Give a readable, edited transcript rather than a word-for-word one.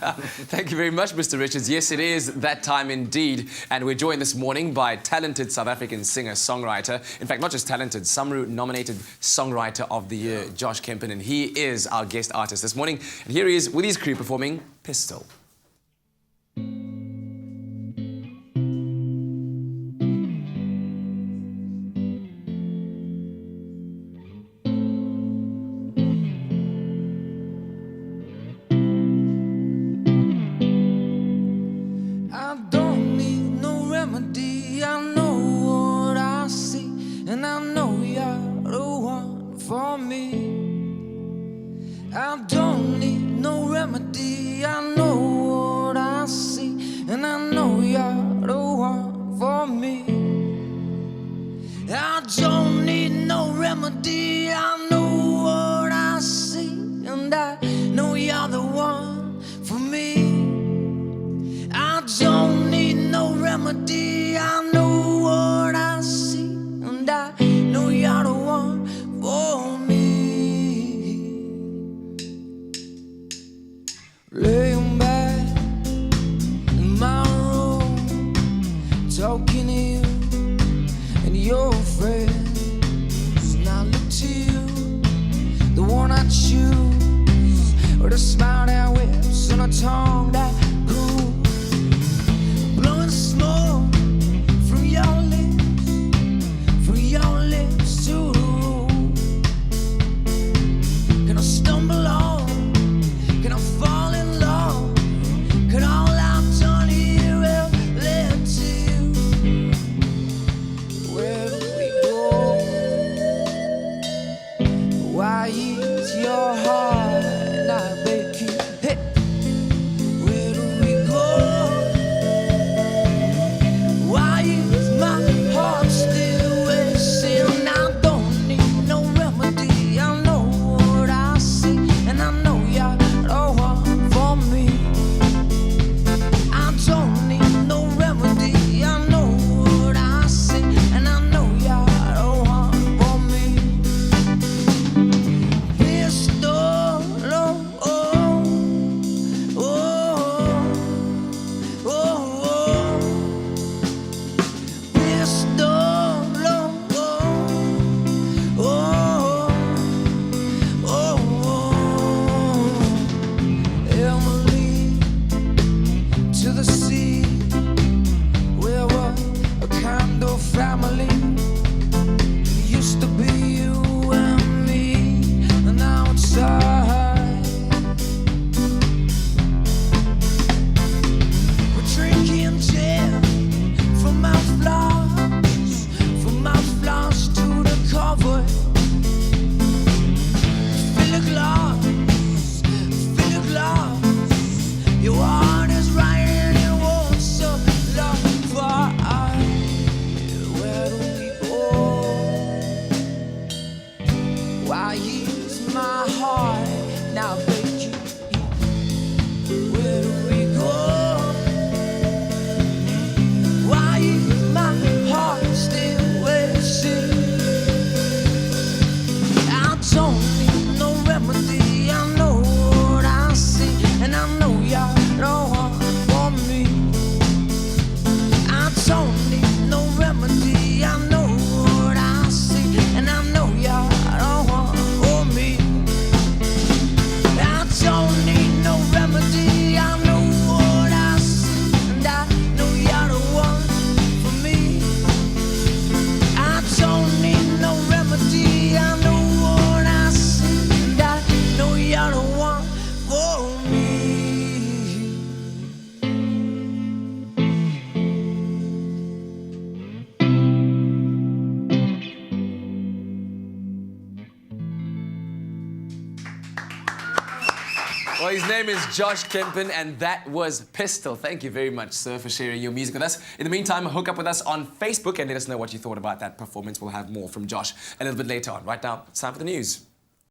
Thank you very much, Mr. Richards. Yes, it is that time indeed. And we're joined this morning by talented South African singer-songwriter. In fact, not just talented, SAMRO-nominated Songwriter of the Year, Josh Kempen. And he is our guest artist this morning. And here he is with his crew performing Pistol. I know what I see, and I know you're the one for me. I don't need no remedy. I know what I see, and I know you're the one for me. I don't need no remedy. I know what I see, and I know you're the one for me. I don't need no remedy. I know what I see, and I know you're the one for me. Laying back in my room, talking to you and your friends, and I look to you, the one I choose, with a smile that whips and a tongue that grooves, blowing smoke from your lips to the roof. Can I stumble on? Can I fall in love? Can all I've done here have led to you? Where do we go? Why is your heart not breaking? Hey, where do we go? Why is my heart still racing? I don't need no remedy. I know what I see, and I know you're the one for me. I don't need no remedy. I know what I see, and I know you're the one for me. Pistol, oh, oh, oh, oh. Pistol, oh, oh, oh. Emily, to the sea, we were a kind of family. It used to be you and me, and now it's we're drinking gin from our flowers to the cover. Fill a glass, your heart is right and it wants some love for us. Where do we go? Why is my heart now breaking? Where do we go? Why is my heart still racing? I don't need no remedy. I know what I see, and I know you're the one for me. I don't need no remedy. I know what I see, and I know you're the one for me. I don't need no remedy. I know what I see, and I know you're the one for me. I don't need no remedy. I know what I see, and I know you're the one for me. Well, his name is Josh Kempen, and that was Pistol. Thank you very much, sir, for sharing your music with us. In the meantime, hook up with us on Facebook and let us know what you thought about that performance. We'll have more from Josh a little bit later on. Right now, it's time for the news.